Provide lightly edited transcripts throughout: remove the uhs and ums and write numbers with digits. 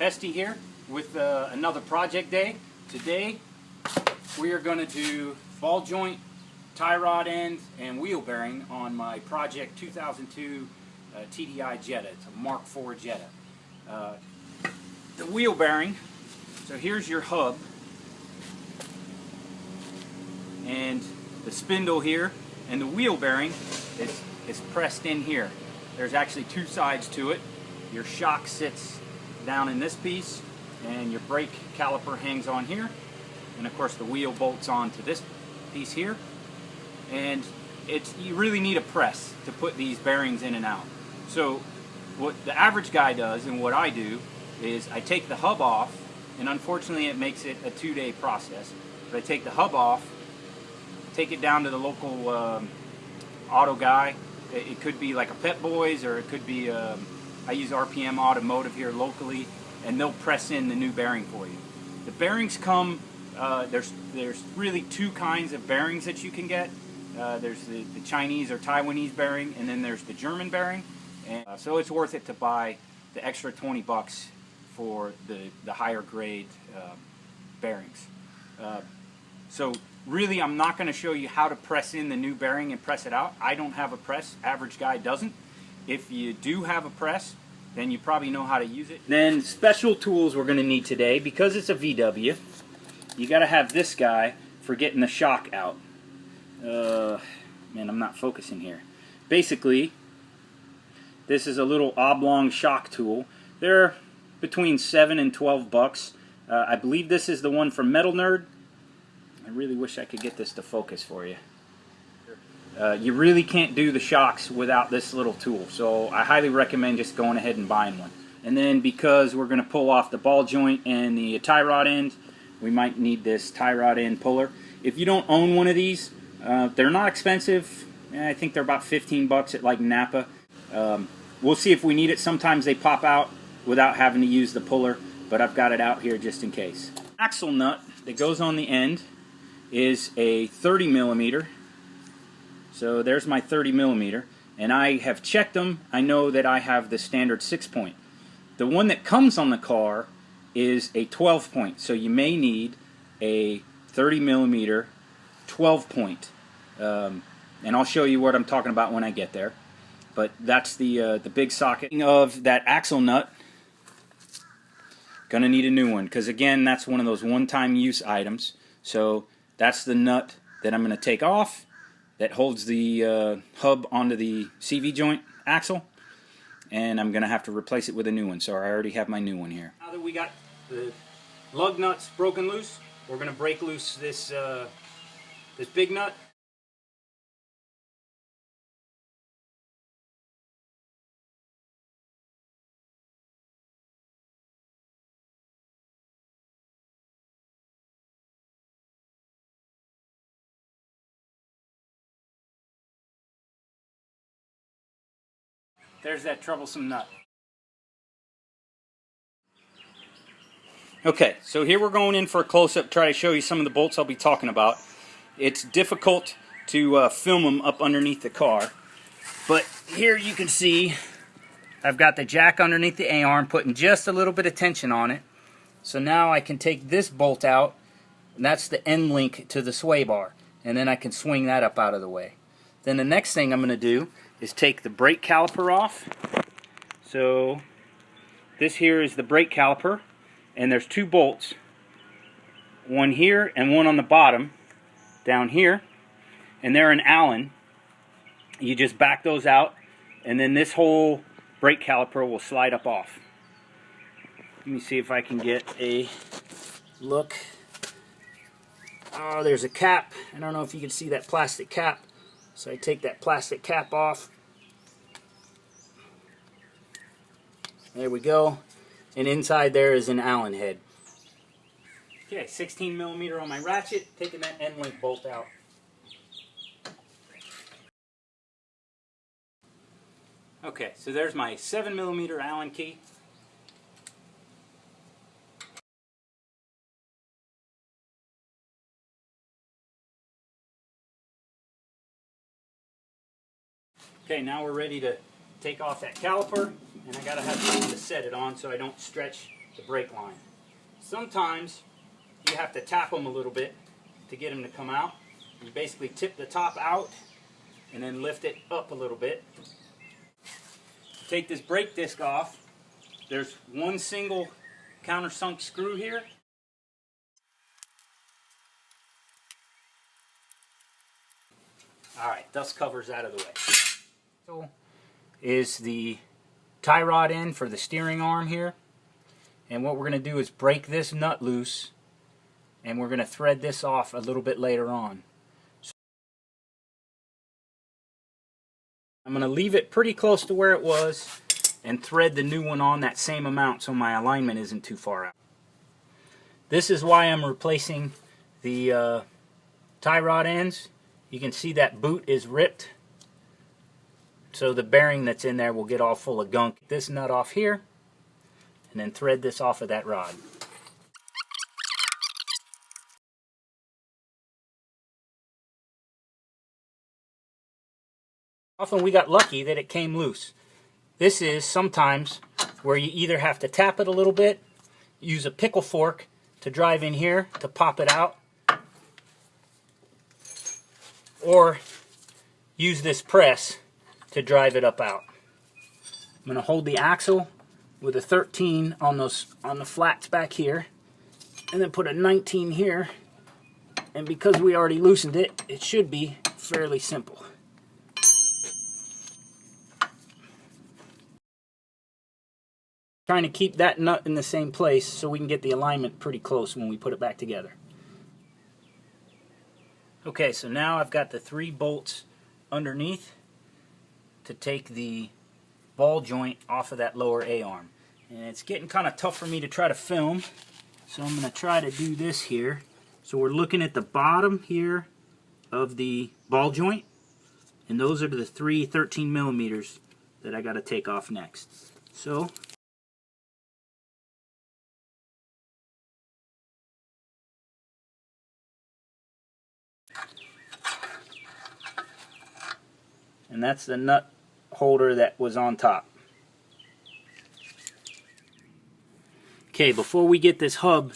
Esty here with another project day. Today we are going to do ball joint, tie rod end, and wheel bearing on my project 2002 TDI Jetta. It's a Mark IV Jetta. The wheel bearing, so here's your hub and the spindle here, and the wheel bearing is pressed in here. There's actually two sides to it. Your shock sits down in this piece, and your brake caliper hangs on here, and of course the wheel bolts onto this piece here. And you really need a press to put these bearings in and out. So what the average guy does, and what I do, is I take the hub off, and unfortunately it makes it a 2-day process, but I take the hub off, take it down to the local auto guy. It could be like a Pep Boys, or it could be I use RPM Automotive here locally, and they'll press in the new bearing for you. The bearings come, there's really two kinds of bearings that you can get. There's the Chinese or Taiwanese bearing, and then there's the German bearing. And so it's worth it to buy the extra 20 bucks for the higher grade bearings. So really, I'm not going to show you how to press in the new bearing and press it out. I don't have a press. Average guy doesn't. If you do have a press, then you probably know how to use it. Then special tools we're going to need today, because it's a VW, you got to have this guy for getting the shock out. Man, I'm not focusing here. Basically, this is a little oblong shock tool. They're between 7 and 12 bucks. I believe this is the one from Metal Nerd. I really wish I could get this to focus for you. You really can't do the shocks without this little tool, so I highly recommend just going ahead and buying one. And then, because we're going to pull off the ball joint and the tie rod end, we might need this tie rod end puller. If you don't own one of these, they're not expensive. I think they're about 15 bucks at like Napa. We'll see if we need it. Sometimes they pop out without having to use the puller, but I've got it out here just in case. Axle nut that goes on the end is a 30 millimeter. So there's my 30 millimeter, and I have checked them. I know that I have the standard 6-point. The one that comes on the car is a 12-point, so you may need a 30 millimeter 12-point. And I'll show you what I'm talking about when I get there. But that's the big socket of that axle nut. Gonna need a new one, because again, that's one of those one-time use items. So that's the nut that I'm going to take off that holds the hub onto the CV joint axle, and I'm going to have to replace it with a new one. So I already have my new one here. Now that we got the lug nuts broken loose, we're going to break loose this this big nut. There's that troublesome nut. Okay, so here we're going in for a close-up, try to show you some of the bolts I'll be talking about. It's difficult to film them up underneath the car, but here you can see I've got the jack underneath the A-arm, putting just a little bit of tension on it. So now I can take this bolt out, and that's the end link to the sway bar, and then I can swing that up out of the way. Then the next thing I'm going to do is take the brake caliper off. So this here is the brake caliper, and there's two bolts, one here and one on the bottom down here, and they're an Allen. You just back those out, and then this whole brake caliper will slide up off. Let me see if I can get a look. Oh, there's a cap. I don't know if you can see that plastic cap. So I take that plastic cap off. There we go. And inside there is an Allen head. Okay, 16 millimeter on my ratchet, taking that end link bolt out. Okay, so there's my 7 millimeter Allen key. Okay, now we're ready to take off that caliper, and I gotta have something to set it on so I don't stretch the brake line. Sometimes you have to tap them a little bit to get them to come out. You basically tip the top out and then lift it up a little bit. Take this brake disc off. There's one single countersunk screw here. Alright, dust cover's out of the way. So is the tie rod end for the steering arm here. And what we're going to do is break this nut loose, and we're going to thread this off a little bit later on. So I'm going to leave it pretty close to where it was and thread the new one on that same amount so my alignment isn't too far out. This is why I'm replacing the tie rod ends. You can see that boot is ripped, so the bearing that's in there will get all full of gunk. This nut off here, and then thread this off of that rod. Often we got lucky that it came loose. This is sometimes where you either have to tap it a little bit, use a pickle fork to drive in here to pop it out, or use this press to drive it up out. I'm going to hold the axle with a 13 on the flats back here, and then put a 19 here, and because we already loosened it, it should be fairly simple. Trying to keep that nut in the same place so we can get the alignment pretty close when we put it back together. Okay, so now I've got the 3 bolts underneath to take the ball joint off of that lower A-arm. And it's getting kind of tough for me to try to film, so I'm going to try to do this here. So we're looking at the bottom here of the ball joint, and those are the 3 13 millimeters that I got to take off next. So and that's the nut holder that was on top. Okay, before we get this hub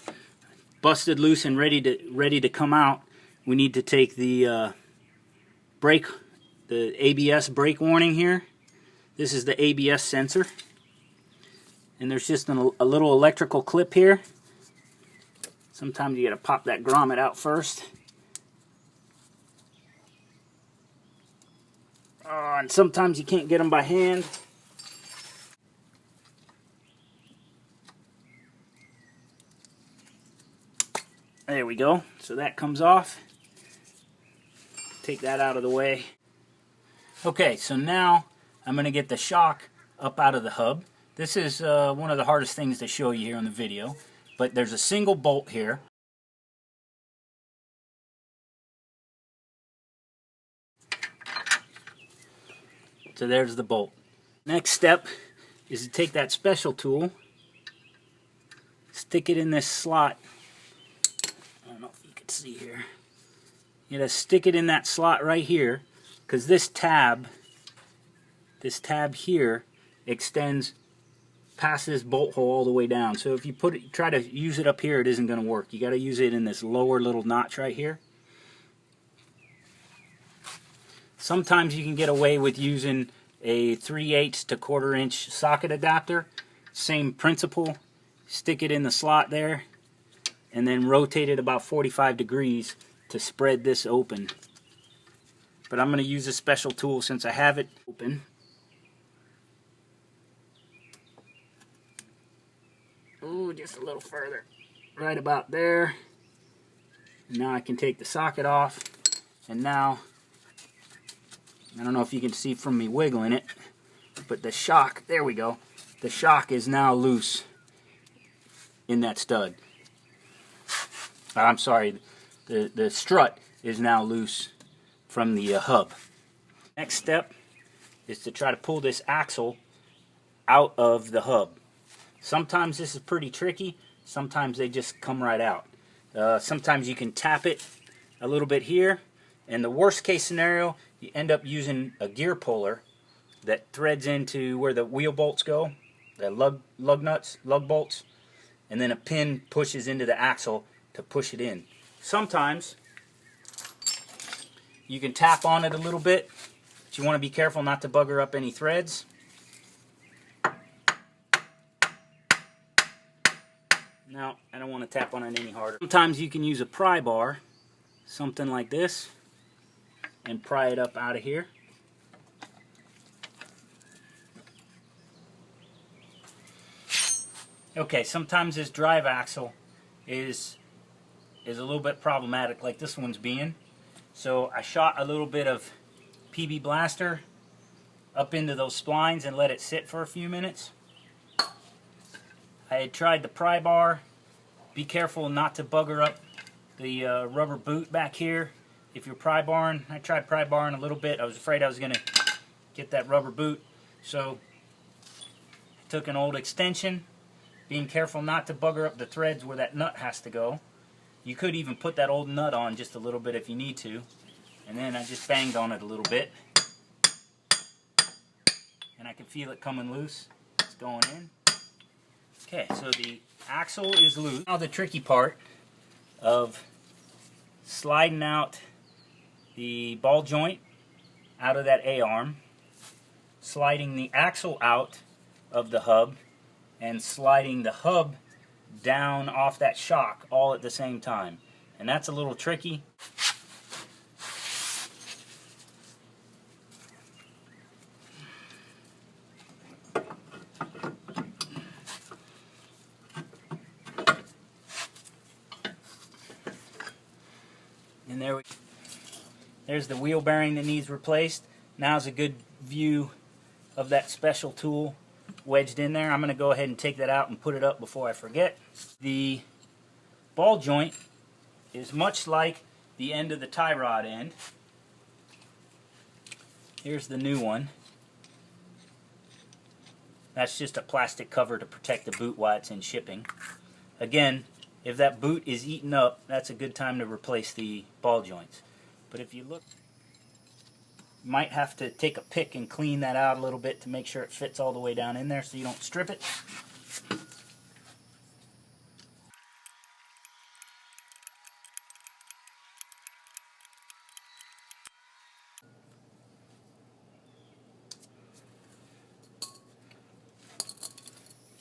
busted loose and ready to come out, we need to take the brake, the ABS brake warning here. This is the ABS sensor, and there's just a little electrical clip here. Sometimes you got to pop that grommet out first. And sometimes you can't get them by hand. There we go. So that comes off. Take that out of the way. Okay, so now I'm going to get the shock up out of the hub. This is one of the hardest things to show you here on the video, but there's a single bolt here. So there's the bolt. Next step is to take that special tool, stick it in this slot. I don't know if you can see here. You gotta stick it in that slot right here, because this tab here extends past this bolt hole all the way down. So if you try to use it up here, it isn't going to work. You got to use it in this lower little notch right here. Sometimes you can get away with using a 3/8 to 1/4 inch socket adapter. Same principle. Stick it in the slot there and then rotate it about 45 degrees to spread this open. But I'm going to use a special tool since I have it open. Ooh, just a little further. Right about there. And now I can take the socket off. And now, I don't know if you can see from me wiggling it, but the shock, there we go. The shock is now loose in that stud. I'm sorry, the strut is now loose from the hub. Next step is to try to pull this axle out of the hub. Sometimes this is pretty tricky, sometimes they just come right out. Sometimes you can tap it a little bit here, and the worst case scenario, you end up using a gear puller that threads into where the wheel bolts go, the lug bolts, and then a pin pushes into the axle to push it in. Sometimes you can tap on it a little bit, but you want to be careful not to bugger up any threads. No, I don't want to tap on it any harder. Sometimes you can use a pry bar, something like this, and pry it up out of here. Okay, sometimes this drive axle is a little bit problematic, like this one's being. So I shot a little bit of PB Blaster up into those splines and let it sit for a few minutes. I had tried the pry bar. Be careful not to bugger up the rubber boot back here. If you're pry barring, I tried pry barring a little bit. I was afraid I was going to get that rubber boot. So I took an old extension, being careful not to bugger up the threads where that nut has to go. You could even put that old nut on just a little bit if you need to. And then I just banged on it a little bit. And I can feel it coming loose. It's going in. Okay, so the axle is loose. Now the tricky part of sliding out the ball joint out of that A-arm, sliding the axle out of the hub, and sliding the hub down off that shock all at the same time. And that's a little tricky. And there's the wheel bearing that needs replaced. Now's a good view of that special tool wedged in there. I'm going to go ahead and take that out and put it up before I forget. The ball joint is much like the end of the tie rod end. Here's the new one. That's just a plastic cover to protect the boot while it's in shipping. Again, if that boot is eaten up, that's a good time to replace the ball joints. But if you look, you might have to take a pick and clean that out a little bit to make sure it fits all the way down in there so you don't strip it.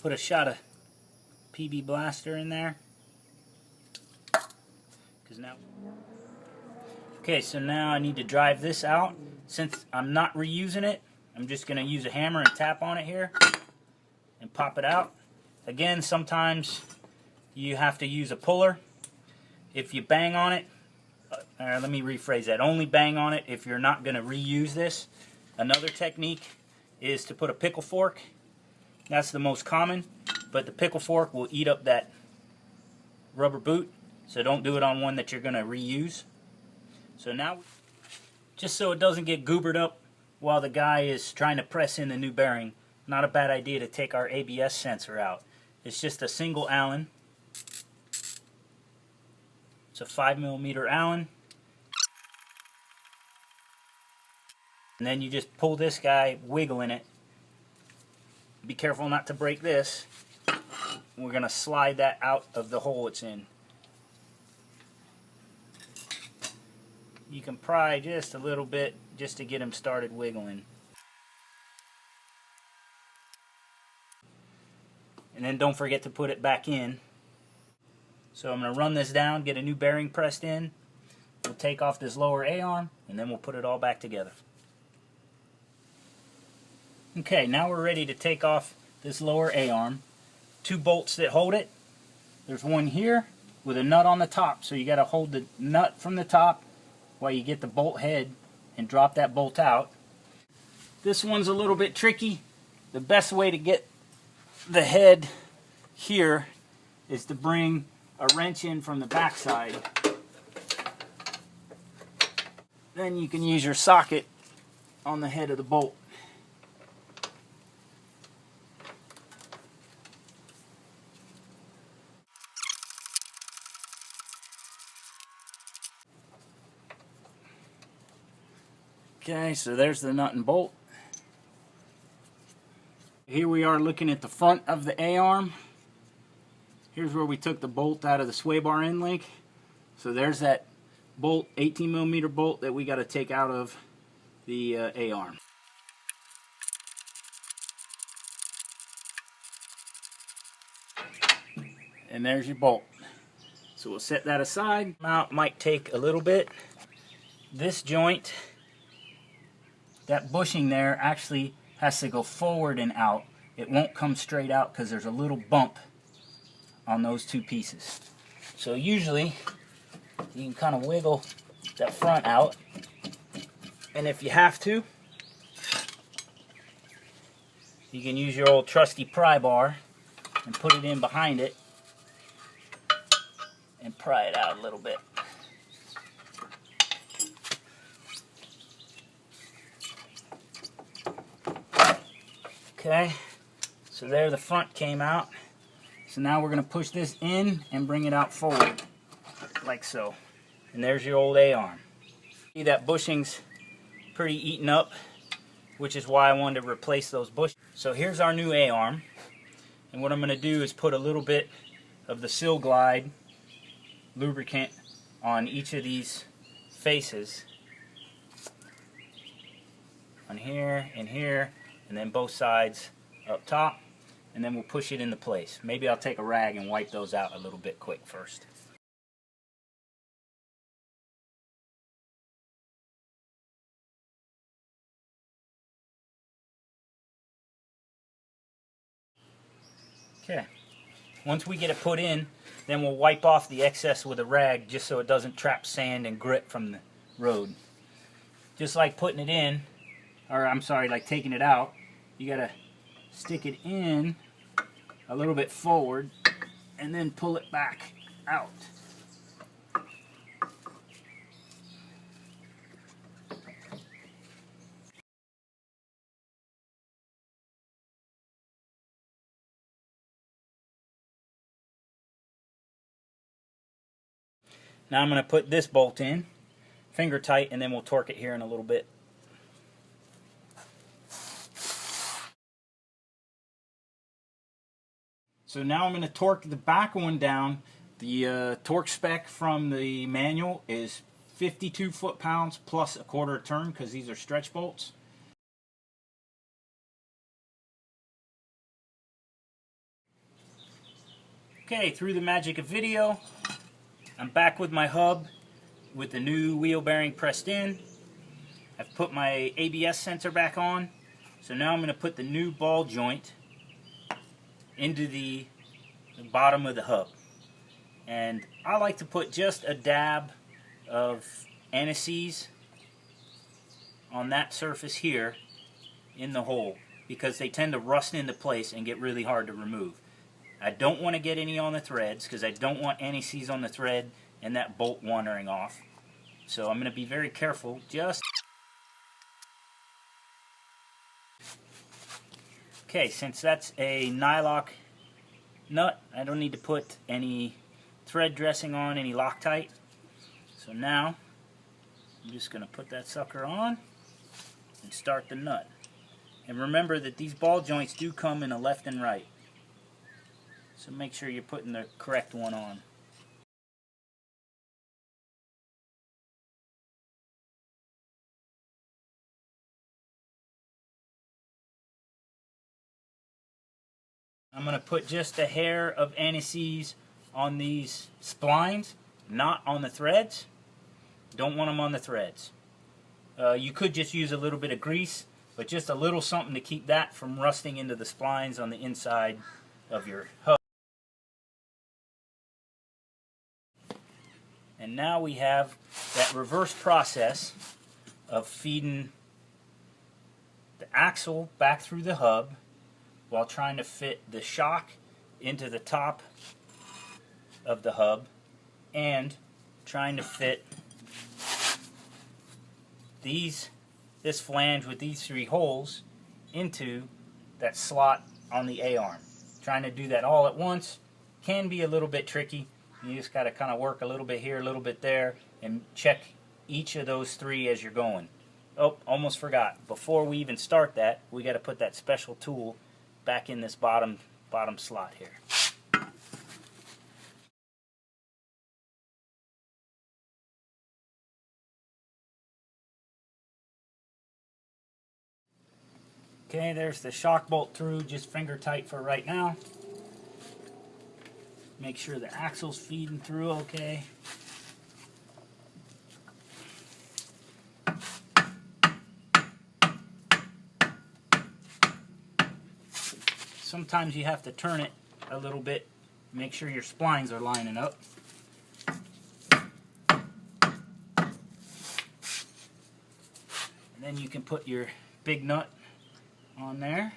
Put a shot of PB Blaster in there. Okay, so now I need to drive this out. Since I'm not reusing it, I'm just going to use a hammer and tap on it here and pop it out. Again, sometimes you have to use a puller. If you bang on it, let me rephrase that. Only bang on it if you're not going to reuse this. Another technique is to put a pickle fork. That's the most common, but the pickle fork will eat up that rubber boot. So don't do it on one that you're going to reuse. So now, just so it doesn't get goobered up while the guy is trying to press in the new bearing, not a bad idea to take our ABS sensor out. It's just a single Allen. It's a 5mm Allen. And then you just pull this guy, wiggling it. Be careful not to break this. We're going to slide that out of the hole it's in. You can pry just a little bit just to get him started wiggling. And then don't forget to put it back in. So I'm going to run this down, get a new bearing pressed in. We'll take off this lower A-arm, and then we'll put it all back together. Okay, now we're ready to take off this lower A-arm. 2 bolts that hold it. There's one here with a nut on the top, so you got to hold the nut from the top while you get the bolt head and drop that bolt out. This one's a little bit tricky. The best way to get the head here is to bring a wrench in from the back side. Then you can use your socket on the head of the bolt. Okay, so there's the nut and bolt. Here we are looking at the front of the A-arm. Here's where we took the bolt out of the sway bar end link. So there's that bolt, 18mm bolt that we got to take out of the A-arm. And there's your bolt. So we'll set that aside. Mount might take a little bit. This joint, that bushing there actually has to go forward and out. It won't come straight out because there's a little bump on those two pieces. So usually you can kind of wiggle that front out, and if you have to, you can use your old trusty pry bar and put it in behind it and pry it out a little bit. Okay, so there the front came out. So now we're going to push this in and bring it out forward, like so. And there's your old A-arm. See, that bushing's pretty eaten up, which is why I wanted to replace those bushings. So here's our new A-arm. And what I'm going to do is put a little bit of the Sil Glide lubricant on each of these faces. On here and here, and then both sides up top. And then we'll push it into place. Maybe I'll take a rag and wipe those out a little bit quick first. Okay, once we get it put in, then we'll wipe off the excess with a rag just so it doesn't trap sand and grit from the road. Just like putting it in, or I'm sorry, like taking it out, you gotta stick it in a little bit forward and then pull it back out. Now I'm going to put this bolt in, finger tight, and then we'll torque it here in a little bit. So now I'm going to torque the back one down. The torque spec from the manual is 52 foot-pounds plus a quarter turn because these are stretch bolts. Okay, through the magic of video, I'm back with my hub with the new wheel bearing pressed in. I've put my ABS sensor back on. So now I'm going to put the new ball joint into the bottom of the hub. And I like to put just a dab of anti-seize on that surface here in the hole because they tend to rust into place and get really hard to remove. I don't want to get any on the threads because I don't want anti-seize on the thread and that bolt wandering off. So I'm going to be very careful. Okay, since that's a nylock nut, I don't need to put any thread dressing on, any Loctite. So now I'm just going to put that sucker on and start the nut. And remember that these ball joints do come in a left and right. So make sure you're putting the correct one on. I'm going to put just a hair of anti-seize on these splines, not on the threads. Don't want them on the threads. You could just use a little bit of grease, but just a little something to keep that from rusting into the splines on the inside of your hub. And now we have that reverse process of feeding the axle back through the hub while trying to fit the shock into the top of the hub and trying to fit this flange with these three holes into that slot on the A-arm. Trying to do that all at once can be a little bit tricky. You just got to kind of work a little bit here, a little bit there, and check each of those three as you're going. Oh, almost forgot. Before we even start that, we got to put that special tool back in this bottom slot here. Okay, there's the shock bolt through, just finger tight for right now. Make sure the axle's feeding through okay. Sometimes you have to turn it a little bit, make sure your splines are lining up. And then you can put your big nut on there.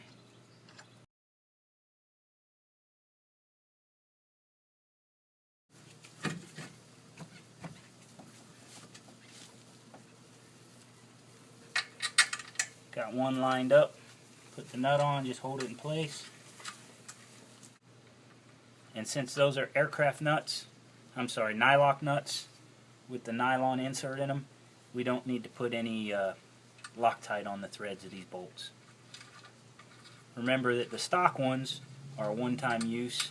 Got one lined up. Put the nut on, just hold it in place. And since those are aircraft nuts, nylock nuts with the nylon insert in them, we don't need to put any Loctite on the threads of these bolts. Remember that the stock ones are one-time use.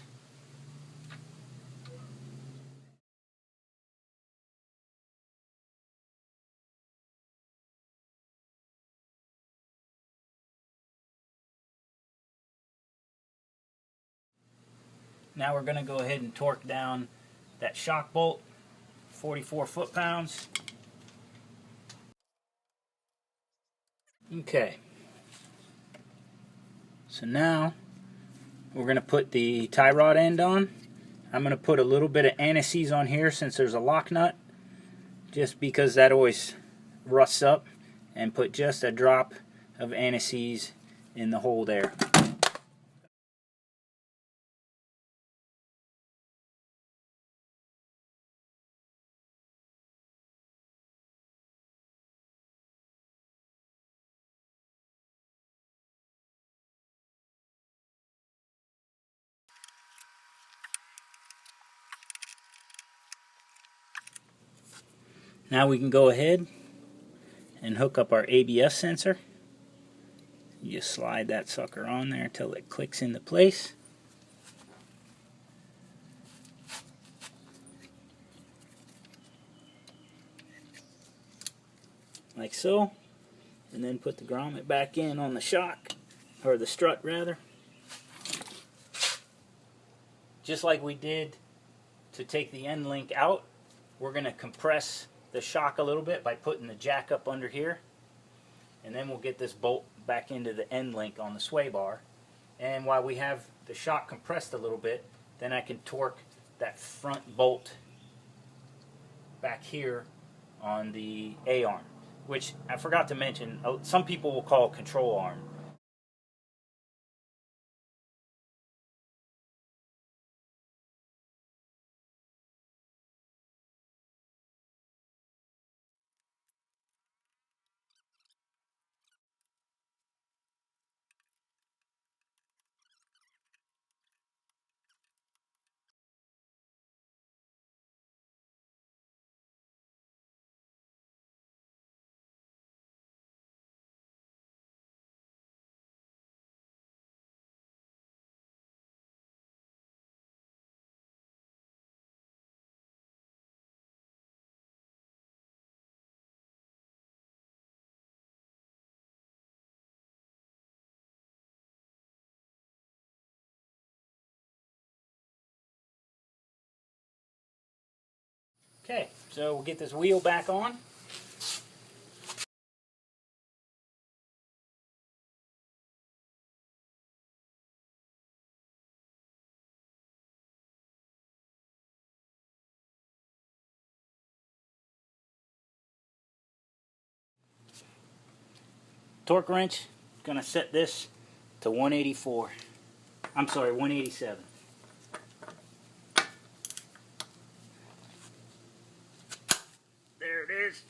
Now we're going to go ahead and torque down that shock bolt, 44 foot-pounds. Okay. So now we're going to put the tie rod end on. I'm going to put a little bit of anti-seize on here since there's a lock nut, just because that always rusts up, and put just a drop of anti-seize in the hole there. Now we can go ahead and hook up our ABS sensor. You just slide that sucker on there until it clicks into place. Like so. And then put the grommet back in on the shock, or the strut rather. Just like we did to take the end link out, we're going to compress the shock a little bit by putting the jack up under here, and then we'll get this bolt back into the end link on the sway bar. And while we have the shock compressed a little bit, then I can torque that front bolt back here on the A-arm, which I forgot to mention, some people will call control arm. Okay, so we'll get this wheel back on. Torque wrench, gonna set this to 184. I'm sorry, 187. There it is.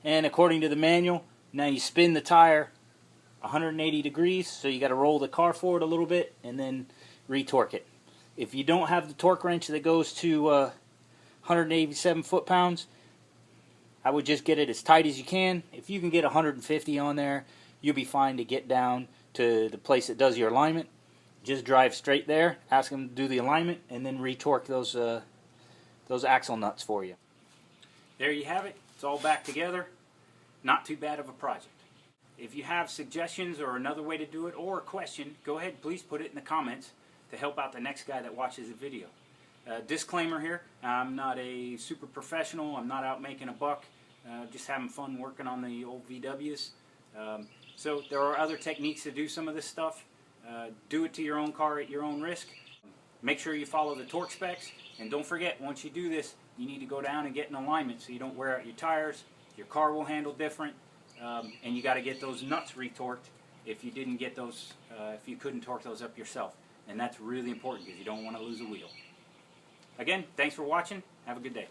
And according to the manual, now you spin the tire 180 degrees, so you got to roll the car forward a little bit and then retorque it. If you don't have the torque wrench that goes to 187 foot-pounds, I would just get it as tight as you can. If you can get 150 on there, you'll be fine to get down to the place that does your alignment. Just drive straight there, ask them to do the alignment, and then retorque those axle nuts for you. There you have it. It's all back together. not too bad of a project. If you have suggestions or another way to do it or a question, go ahead, please put it in the comments to help out the next guy that watches the video. Disclaimer here, I'm not a super professional, I'm not out making a buck, just having fun working on the old VWs. So there are other techniques to do some of this stuff. Do it to your own car at your own risk. Make sure you follow the torque specs, and don't forget, once you do this, you need to go down and get in alignment so you don't wear out your tires. Your car will handle different, and you got to get those nuts retorqued if you didn't get those, if you couldn't torque those up yourself. And that's really important because you don't want to lose a wheel. Again, thanks for watching. Have a good day.